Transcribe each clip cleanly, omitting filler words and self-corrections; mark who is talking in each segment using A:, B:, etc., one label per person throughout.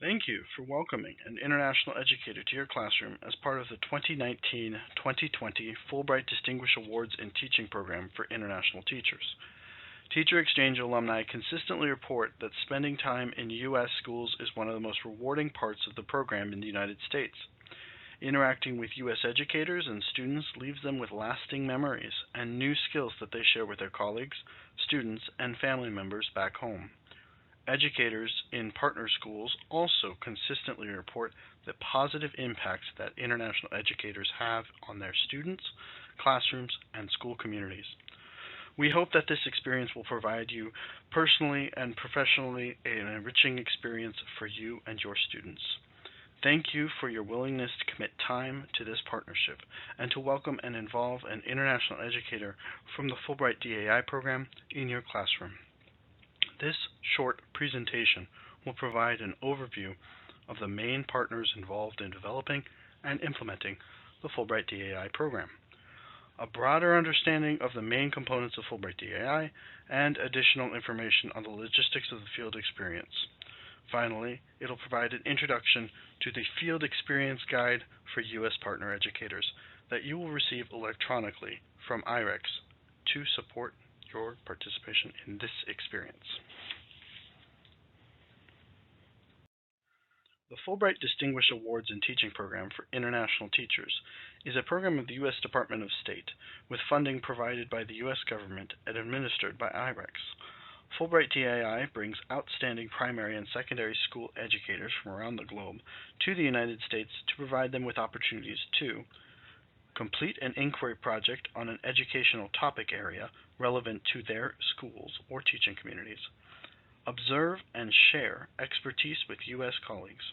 A: Thank you for welcoming an international educator to your classroom as part of the 2019-2020 Fulbright Distinguished Awards in Teaching Program for International Teachers. Teacher Exchange alumni consistently report that spending time in U.S. schools is one of the most rewarding parts of the program in the United States. Interacting with U.S. educators and students leaves them with lasting memories and new skills that they share with their colleagues, students, and family members back home. Educators in partner schools also consistently report the positive impacts that international educators have on their students, classrooms, and school communities. We hope that this experience will provide you personally and professionally an enriching experience for you and your students. Thank you for your willingness to commit time to this partnership and to welcome and involve an international educator from the Fulbright DAI program in your classroom. This short presentation will provide an overview of the main partners involved in developing and implementing the Fulbright DAI program, a broader understanding of the main components of Fulbright DAI, and additional information on the logistics of the field experience. Finally, it'll provide an introduction to the Field Experience Guide for U.S. partner educators that you will receive electronically from IREX to support your participation in this experience. The Fulbright Distinguished Awards in Teaching Program for International Teachers is a program of the U.S. Department of State with funding provided by the U.S. government and administered by IREX. Fulbright DAI brings outstanding primary and secondary school educators from around the globe to the United States to provide them with opportunities to complete an inquiry project on an educational topic area relevant to their schools or teaching communities, observe and share expertise with U.S. colleagues,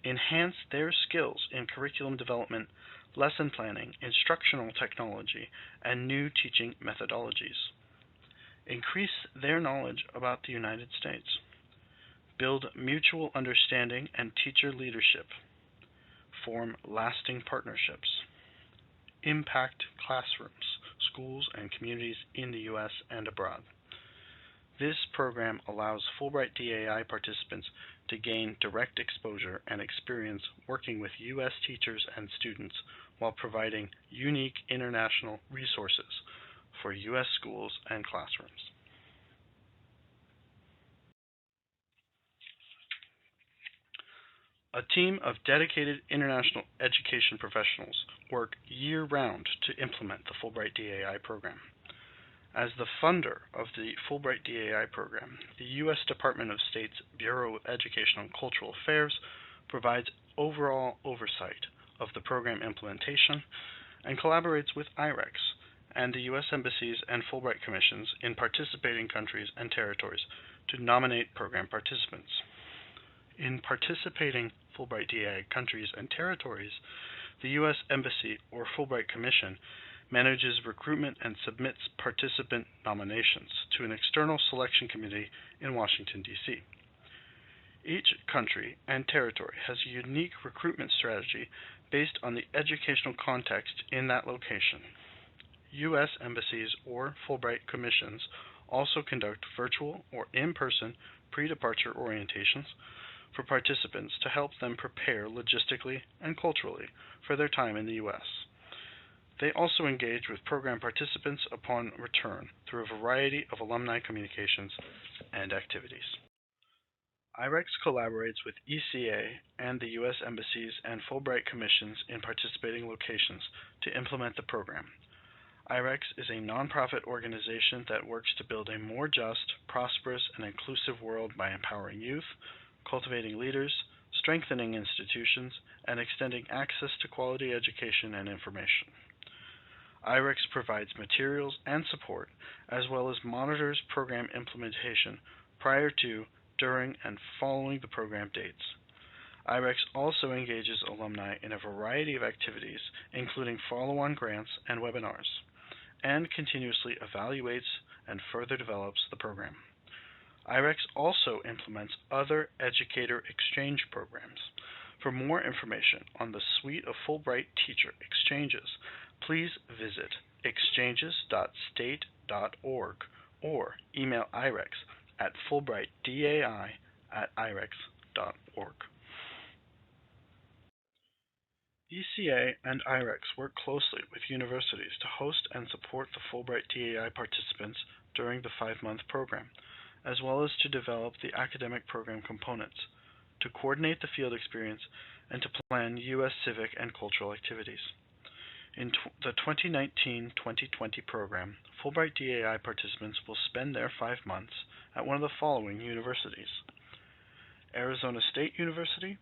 A: enhance their skills in curriculum development, lesson planning, instructional technology, and new teaching methodologies, increase their knowledge about the United States, build mutual understanding and teacher leadership, form lasting partnerships, impact classrooms, schools, and communities in the U.S. and abroad. This program allows Fulbright DAI participants to gain direct exposure and experience working with U.S. teachers and students while providing unique international resources for U.S. schools and classrooms. A team of dedicated international education professionals work year-round to implement the Fulbright DAI program. As the funder of the Fulbright DAI program, the U.S. Department of State's Bureau of Educational and Cultural Affairs provides overall oversight of the program implementation and collaborates with IREX and the U.S. embassies and Fulbright commissions in participating countries and territories to nominate program participants. In participating Fulbright DAI countries and territories, the U.S. Embassy or Fulbright Commission manages recruitment and submits participant nominations to an external selection committee in Washington, D.C. Each country and territory has a unique recruitment strategy based on the educational context in that location. U.S. embassies or Fulbright commissions also conduct virtual or in-person pre-departure orientations for participants to help them prepare logistically and culturally for their time in the U.S. They also engage with program participants upon return through a variety of alumni communications and activities. IREX collaborates with ECA and the U.S. embassies and Fulbright commissions in participating locations to implement the program. IREX is a nonprofit organization that works to build a more just, prosperous, and inclusive world by empowering youth, cultivating leaders, strengthening institutions, and extending access to quality education and information. IREX provides materials and support, as well as monitors program implementation prior to, during, and following the program dates. IREX also engages alumni in a variety of activities, including follow-on grants and webinars, and continuously evaluates and further develops the program. IREX also implements other educator exchange programs. For more information on the suite of Fulbright teacher exchanges, please visit exchanges.state.org or email IREX at fulbrightdai@irex.org. ECA and IREX work closely with universities to host and support the Fulbright DAI participants during the 5-month program, as well as to develop the academic program components, to coordinate the field experience, and to plan U.S. civic and cultural activities. In the 2019-2020 program, Fulbright DAI participants will spend their 5 months at one of the following universities: Arizona State University,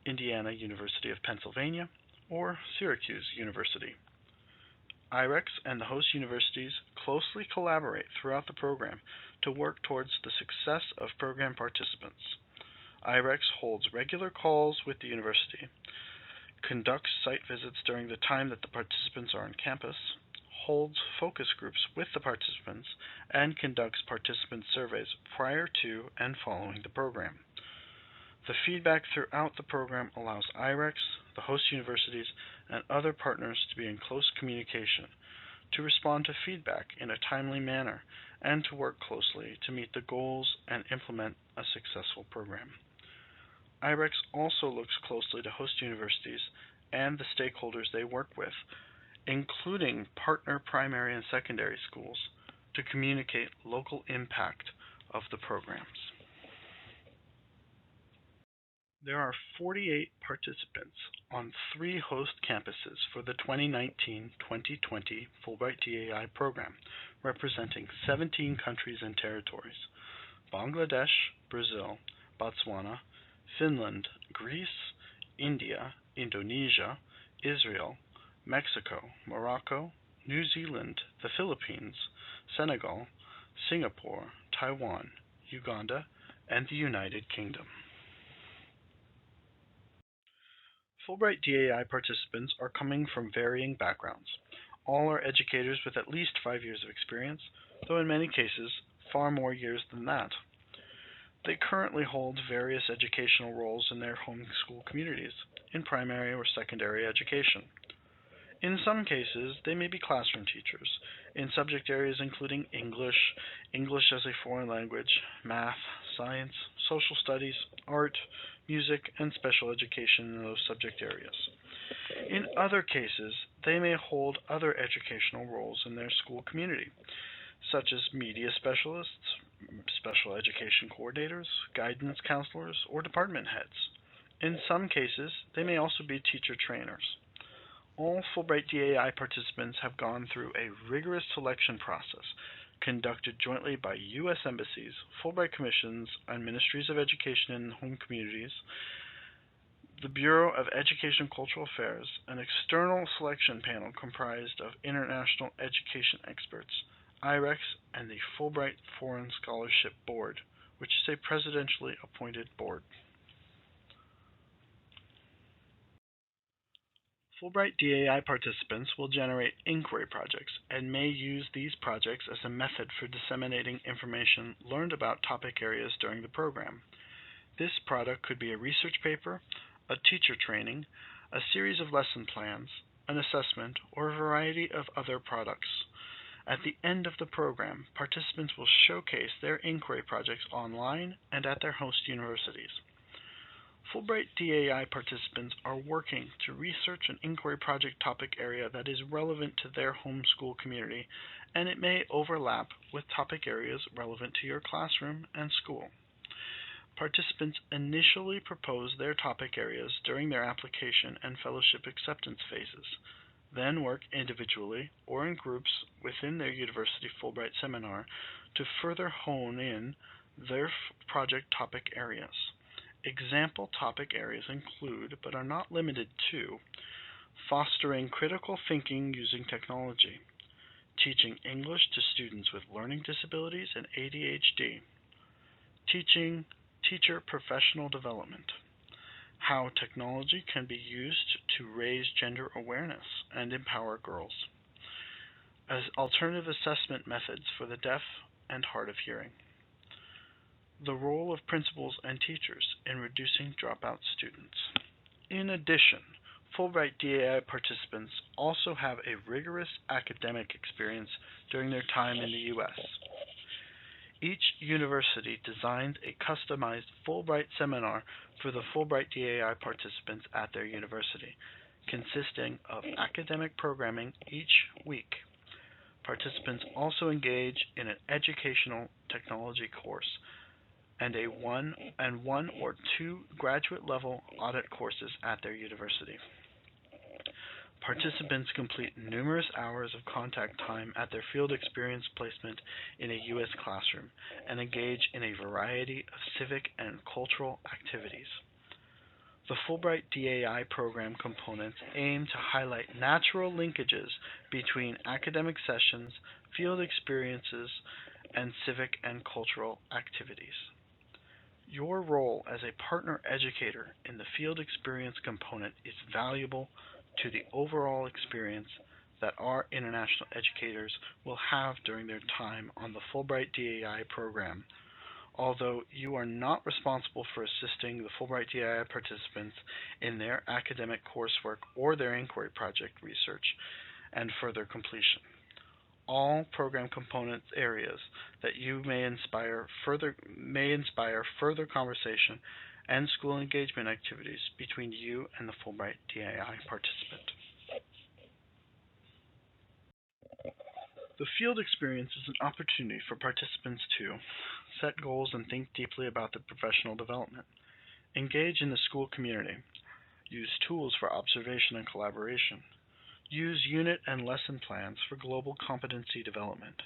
A: Indiana University of Pennsylvania, or Syracuse University. IREX and the host universities closely collaborate throughout the program to work towards the success of program participants. IREX holds regular calls with the university, conducts site visits during the time that the participants are on campus, holds focus groups with the participants, and conducts participant surveys prior to and following the program. The feedback throughout the program allows IREX, the host universities, and other partners to be in close communication, to respond to feedback in a timely manner, and to work closely to meet the goals and implement a successful program. IREX also looks closely to host universities and the stakeholders they work with, including partner primary and secondary schools, to communicate local impact of the programs. There are 48 participants on 3 host campuses for the 2019-2020 Fulbright DAI program, representing 17 countries and territories: Bangladesh, Brazil, Botswana, Finland, Greece, India, Indonesia, Israel, Mexico, Morocco, New Zealand, the Philippines, Senegal, Singapore, Taiwan, Uganda, and the United Kingdom. Fulbright DAI participants are coming from varying backgrounds. All are educators with at least 5 years of experience, though in many cases, far more years than that. They currently hold various educational roles in their home school communities, in primary or secondary education. In some cases, they may be classroom teachers, in subject areas including English, English as a foreign language, math, science, social studies, art, music, and special education in those subject areas. In other cases, they may hold other educational roles in their school community, such as media specialists, special education coordinators, guidance counselors, or department heads. In some cases, they may also be teacher trainers. All Fulbright DAI participants have gone through a rigorous selection process conducted jointly by U.S. embassies, Fulbright commissions, and ministries of education in home communities, the Bureau of Education and Cultural Affairs, an external selection panel comprised of international education experts, IREX, and the Fulbright Foreign Scholarship Board, which is a presidentially appointed board. Fulbright DAI participants will generate inquiry projects and may use these projects as a method for disseminating information learned about topic areas during the program. This product could be a research paper, a teacher training, a series of lesson plans, an assessment, or a variety of other products. At the end of the program, participants will showcase their inquiry projects online and at their host universities. Fulbright DAI participants are working to research an inquiry project topic area that is relevant to their home school community, and it may overlap with topic areas relevant to your classroom and school. Participants initially propose their topic areas during their application and fellowship acceptance phases, then work individually or in groups within their university Fulbright seminar to further hone in their project topic areas. Example topic areas include, but are not limited to, fostering critical thinking using technology, teaching English to students with learning disabilities and ADHD, teaching teacher professional development, how technology can be used to raise gender awareness and empower girls, as alternative assessment methods for the deaf and hard of hearing, the role of principals and teachers in reducing dropout students. In addition, Fulbright DAI participants also have a rigorous academic experience during their time in the U.S. Each university designs a customized Fulbright seminar for the Fulbright DAI participants at their university, consisting of academic programming each week. Participants also engage in an educational technology course and one or two graduate level audit courses at their university. Participants complete numerous hours of contact time at their field experience placement in a U.S. classroom and engage in a variety of civic and cultural activities. The Fulbright DAI program components aim to highlight natural linkages between academic sessions, field experiences, and civic and cultural activities. Your role as a partner educator in the field experience component is valuable to the overall experience that our international educators will have during their time on the Fulbright DAI program. Although you are not responsible for assisting the Fulbright DAI participants in their academic coursework or their inquiry project research and further completion. All program components areas that you may inspire further conversation and school engagement activities between you and the Fulbright DAI participant. The field experience is an opportunity for participants to set goals and think deeply about their professional development, engage in the school community, use tools for observation and collaboration, use unit and lesson plans for global competency development,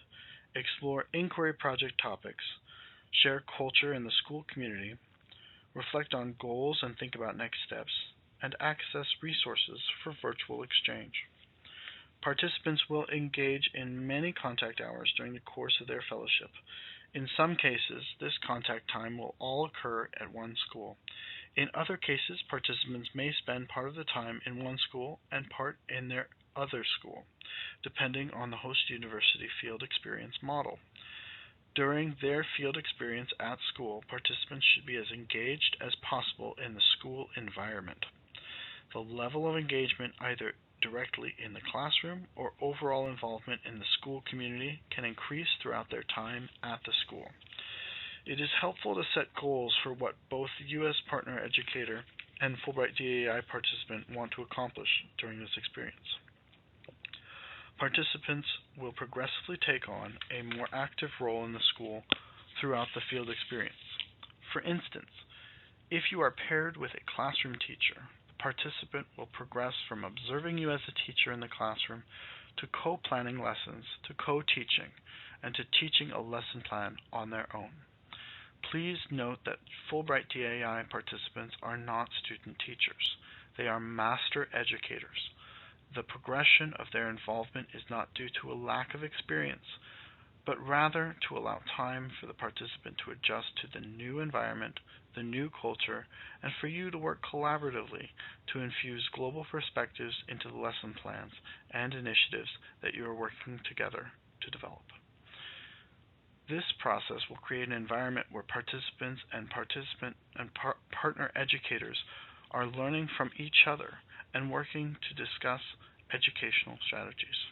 A: explore inquiry project topics, share culture in the school community, reflect on goals and think about next steps, and access resources for virtual exchange. Participants will engage in many contact hours during the course of their fellowship. In some cases, this contact time will all occur at one school. In other cases, participants may spend part of the time in one school and part in their other school, depending on the host university field experience model. During their field experience at school, participants should be as engaged as possible in the school environment. The level of engagement, either directly in the classroom or overall involvement in the school community, can increase throughout their time at the school. It is helpful to set goals for what both the U.S. partner educator and Fulbright DAI participant want to accomplish during this experience. Participants will progressively take on a more active role in the school throughout the field experience. For instance, if you are paired with a classroom teacher, the participant will progress from observing you as a teacher in the classroom to co-planning lessons, to co-teaching, and to teaching a lesson plan on their own. Please note that Fulbright DAI participants are not student teachers. They are master educators. The progression of their involvement is not due to a lack of experience, but rather to allow time for the participant to adjust to the new environment, the new culture, and for you to work collaboratively to infuse global perspectives into the lesson plans and initiatives that you are working together to develop. This process will create an environment where participants and partner educators are learning from each other and working to discuss educational strategies.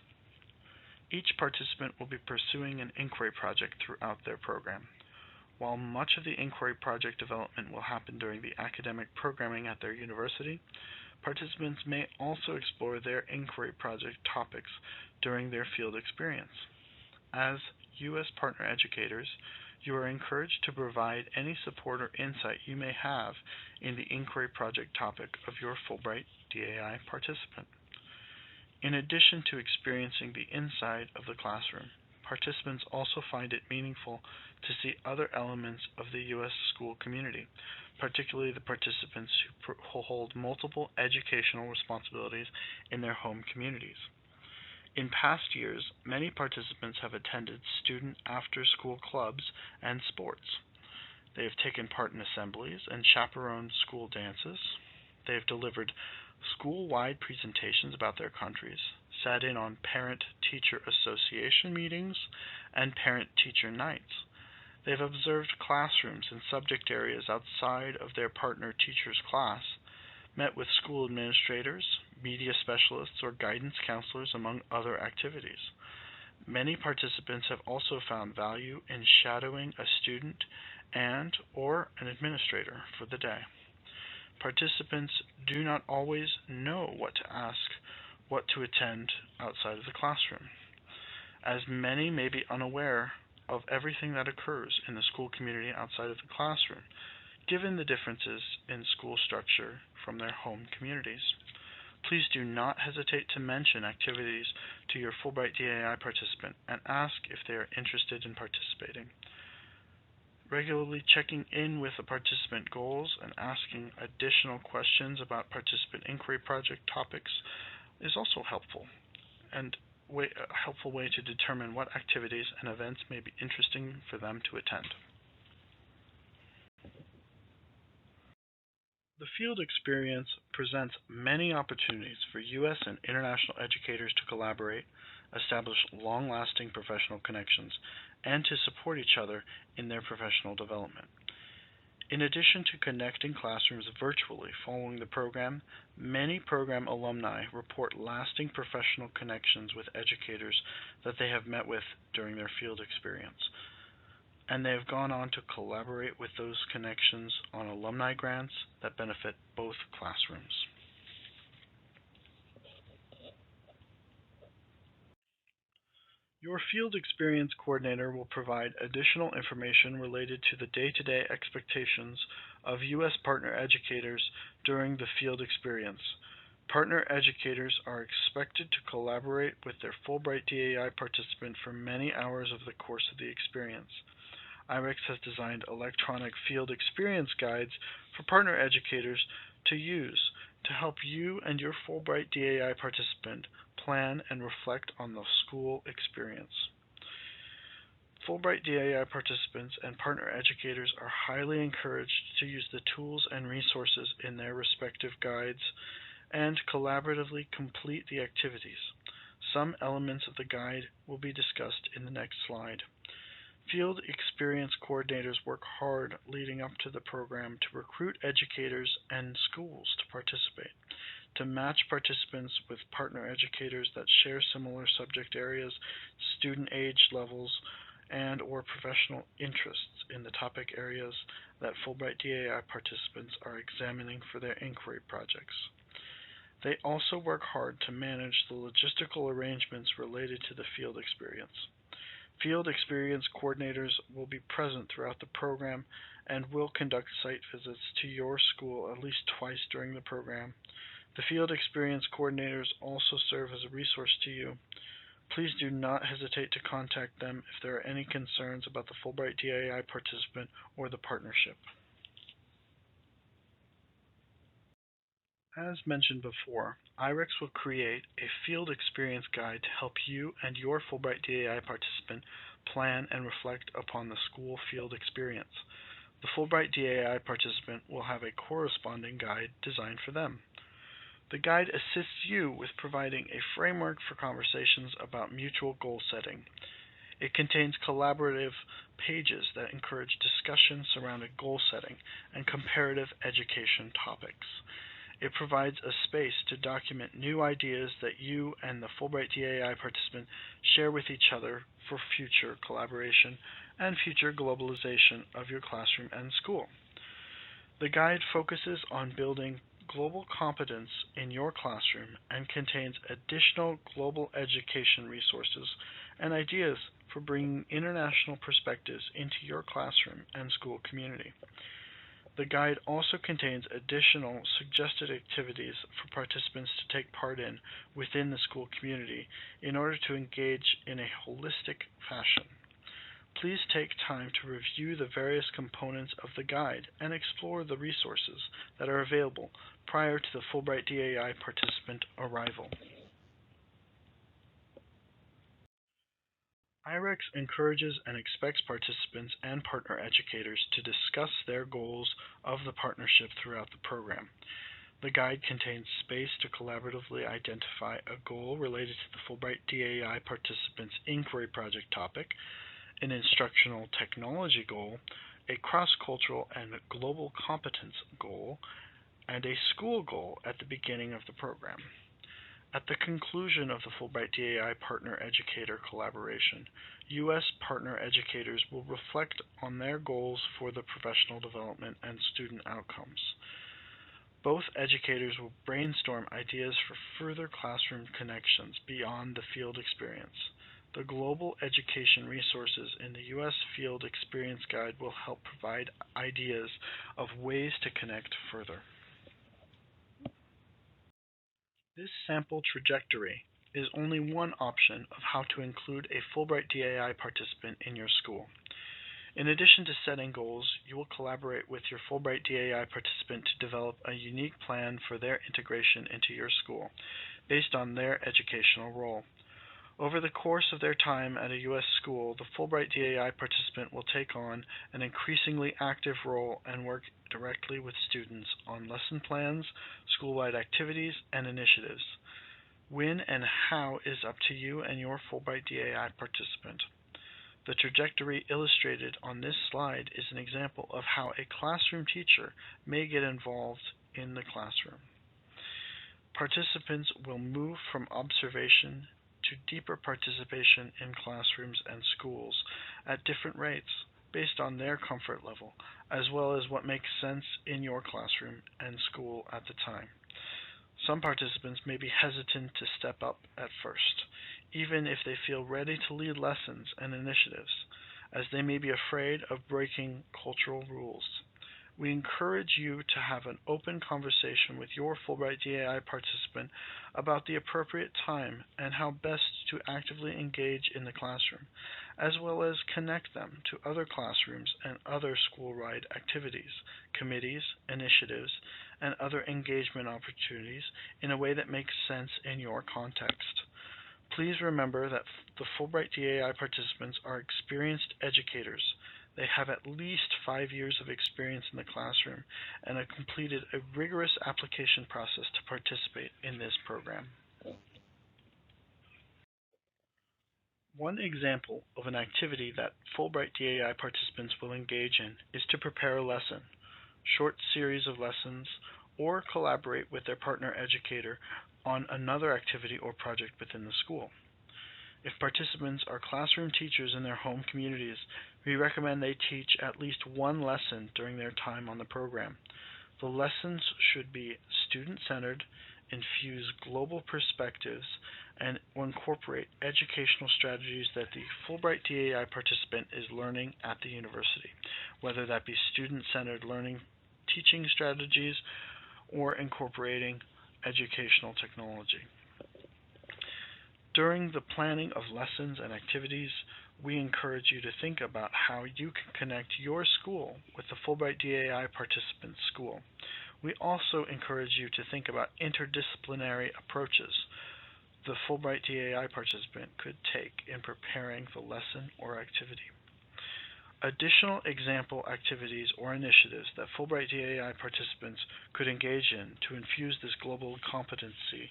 A: Each participant will be pursuing an inquiry project throughout their program. While much of the inquiry project development will happen during the academic programming at their university, participants may also explore their inquiry project topics during their field experience. As U.S. partner educators, you are encouraged to provide any support or insight you may have in the inquiry project topic of your Fulbright DAI participant. In addition to experiencing the inside of the classroom, participants also find it meaningful to see other elements of the U.S. school community, particularly the participants who hold multiple educational responsibilities in their home communities. In past years, many participants have attended student after-school clubs and sports. They have taken part in assemblies and chaperoned school dances. They have delivered school-wide presentations about their countries, sat in on parent-teacher association meetings, and parent-teacher nights. They have observed classrooms in subject areas outside of their partner teacher's class, met with school administrators, media specialists, or guidance counselors, among other activities. Many participants have also found value in shadowing a student and/or an administrator for the day. Participants do not always know what to ask, what to attend outside of the classroom, as many may be unaware of everything that occurs in the school community outside of the classroom, given the differences in school structure from their home communities. Please do not hesitate to mention activities to your Fulbright DAI participant and ask if they are interested in participating. Regularly checking in with the participant goals and asking additional questions about participant inquiry project topics is also helpful and a helpful way to determine what activities and events may be interesting for them to attend. The field experience presents many opportunities for U.S. and international educators to collaborate, establish long-lasting professional connections, and to support each other in their professional development. In addition to connecting classrooms virtually following the program, many program alumni report lasting professional connections with educators that they have met with during their field experience, and they have gone on to collaborate with those connections on alumni grants that benefit both classrooms. Your field experience coordinator will provide additional information related to the day-to-day expectations of U.S. partner educators during the field experience. Partner educators are expected to collaborate with their Fulbright DAI participant for many hours of the course of the experience. IREX has designed electronic field experience guides for partner educators to use to help you and your Fulbright DAI participant plan and reflect on the school experience. Fulbright DAI participants and partner educators are highly encouraged to use the tools and resources in their respective guides and collaboratively complete the activities. Some elements of the guide will be discussed in the next slide. Field experience coordinators work hard leading up to the program to recruit educators and schools to participate, to match participants with partner educators that share similar subject areas, student age levels, and/or professional interests in the topic areas that Fulbright DAI participants are examining for their inquiry projects. They also work hard to manage the logistical arrangements related to the field experience. Field experience coordinators will be present throughout the program and will conduct site visits to your school at least twice during the program. The field experience coordinators also serve as a resource to you. Please do not hesitate to contact them if there are any concerns about the Fulbright DAI participant or the partnership. As mentioned before, IREX will create a field experience guide to help you and your Fulbright DAI participant plan and reflect upon the school field experience. The Fulbright DAI participant will have a corresponding guide designed for them. The guide assists you with providing a framework for conversations about mutual goal setting. It contains collaborative pages that encourage discussion surrounding goal setting and comparative education topics. It provides a space to document new ideas that you and the Fulbright DAI participant share with each other for future collaboration and future globalization of your classroom and school. The guide focuses on building global competence in your classroom and contains additional global education resources and ideas for bringing international perspectives into your classroom and school community. The guide also contains additional suggested activities for participants to take part in within the school community in order to engage in a holistic fashion. Please take time to review the various components of the guide and explore the resources that are available prior to the Fulbright DAI participant arrival. IREX encourages and expects participants and partner educators to discuss their goals of the partnership throughout the program. The guide contains space to collaboratively identify a goal related to the Fulbright DAI participant's inquiry project topic, an instructional technology goal, a cross-cultural and global competence goal, and a school goal at the beginning of the program. At the conclusion of the Fulbright DAI Partner Educator collaboration, U.S. partner educators will reflect on their goals for the professional development and student outcomes. Both educators will brainstorm ideas for further classroom connections beyond the field experience. The Global Education Resources in the U.S. Field Experience Guide will help provide ideas of ways to connect further. This sample trajectory is only one option of how to include a Fulbright DAI participant in your school. In addition to setting goals, you will collaborate with your Fulbright DAI participant to develop a unique plan for their integration into your school, based on their educational role. Over the course of their time at a U.S. school, the Fulbright DAI participant will take on an increasingly active role and work directly with students on lesson plans, school-wide activities, and initiatives. When and how is up to you and your Fulbright DAI participant. The trajectory illustrated on this slide is an example of how a classroom teacher may get involved in the classroom. Participants will move from observation to deeper participation in classrooms and schools at different rates based on their comfort level, as well as what makes sense in your classroom and school at the time. Some participants may be hesitant to step up at first, even if they feel ready to lead lessons and initiatives, as they may be afraid of breaking cultural rules. We encourage you to have an open conversation with your Fulbright DAI participant about the appropriate time and how best to actively engage in the classroom, as well as connect them to other classrooms and other school-wide activities, committees, initiatives, and other engagement opportunities in a way that makes sense in your context. Please remember that the Fulbright DAI participants are experienced educators. They have at least 5 years of experience in the classroom and have completed a rigorous application process to participate in this program. One example of an activity that Fulbright DAI participants will engage in is to prepare a lesson, short series of lessons, or collaborate with their partner educator on another activity or project within the school. If participants are classroom teachers in their home communities, we recommend they teach at least one lesson during their time on the program. The lessons should be student-centered, infuse global perspectives, and incorporate educational strategies that the Fulbright DAI participant is learning at the university, whether that be student-centered learning teaching strategies or incorporating educational technology. During the planning of lessons and activities, we encourage you to think about how you can connect your school with the Fulbright DAI participant school. We also encourage you to think about interdisciplinary approaches the Fulbright DAI participant could take in preparing the lesson or activity. Additional example activities or initiatives that Fulbright DAI participants could engage in to infuse this global competency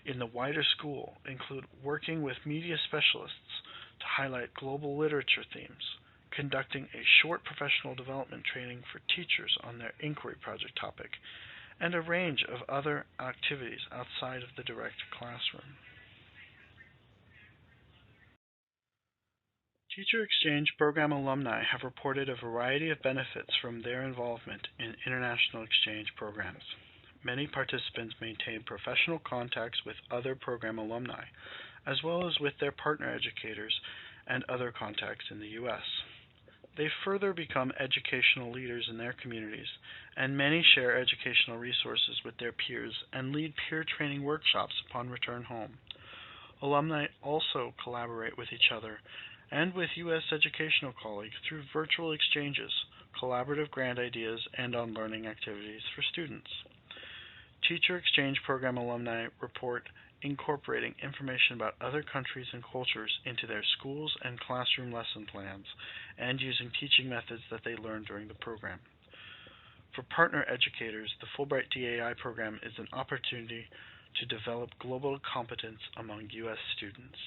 A: in the wider school include working with media specialists to highlight global literature themes, conducting a short professional development training for teachers on their inquiry project topic, and a range of other activities outside of the direct classroom. Teacher Exchange Program alumni have reported a variety of benefits from their involvement in international exchange programs. Many participants maintain professional contacts with other program alumni, as well as with their partner educators and other contacts in the U.S. They further become educational leaders in their communities, and many share educational resources with their peers and lead peer training workshops upon return home. Alumni also collaborate with each other and with U.S. educational colleagues through virtual exchanges, collaborative grant ideas, and on learning activities for students. Teacher Exchange Program alumni report incorporating information about other countries and cultures into their schools and classroom lesson plans, and using teaching methods that they learned during the program. For partner educators, the Fulbright DAI program is an opportunity to develop global competence among U.S. students.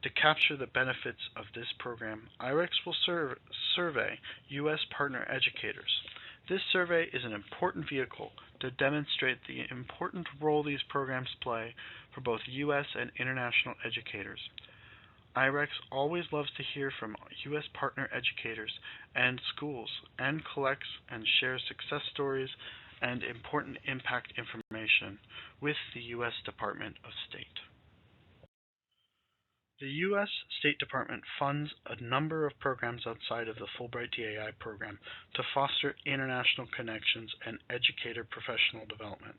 A: To capture the benefits of this program, IREX will survey U.S. partner educators. This survey is an important vehicle to demonstrate the important role these programs play for both U.S. and international educators. IREX always loves to hear from U.S. partner educators and schools and collects and shares success stories and important impact information with the U.S. Department of State. The U.S. State Department funds a number of programs outside of the Fulbright DAI program to foster international connections and educator professional development.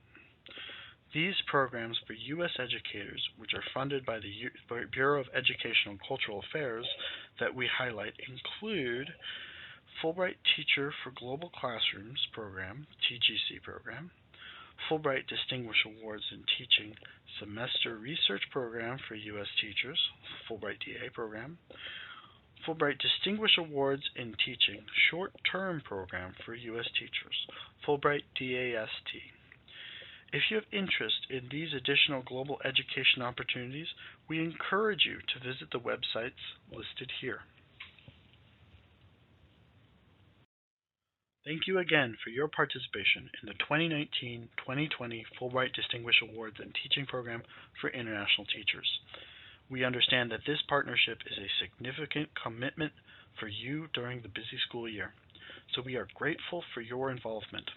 A: These programs for U.S. educators, which are funded by the Bureau of Educational and Cultural Affairs that we highlight, include Fulbright Teacher for Global Classrooms program, TGC program, Fulbright Distinguished Awards in Teaching Semester Research Program for U.S. Teachers, Fulbright DA program, Fulbright Distinguished Awards in Teaching Short-Term Program for U.S. Teachers, Fulbright DAST. If you have interest in these additional global education opportunities, we encourage you to visit the websites listed here. Thank you again for your participation in the 2019-2020 Fulbright Distinguished Awards and Teaching Program for International Teachers. We understand that this partnership is a significant commitment for you during the busy school year, so we are grateful for your involvement.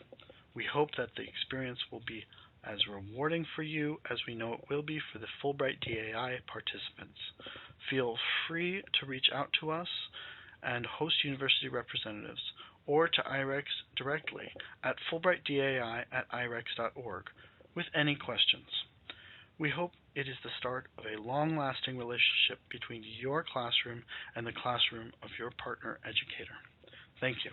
A: We hope that the experience will be as rewarding for you as we know it will be for the Fulbright DAI participants. Feel free to reach out to us and host university representatives or to IREX directly at fulbrightdai@irex.org with any questions. We hope it is the start of a long-lasting relationship between your classroom and the classroom of your partner educator. Thank you.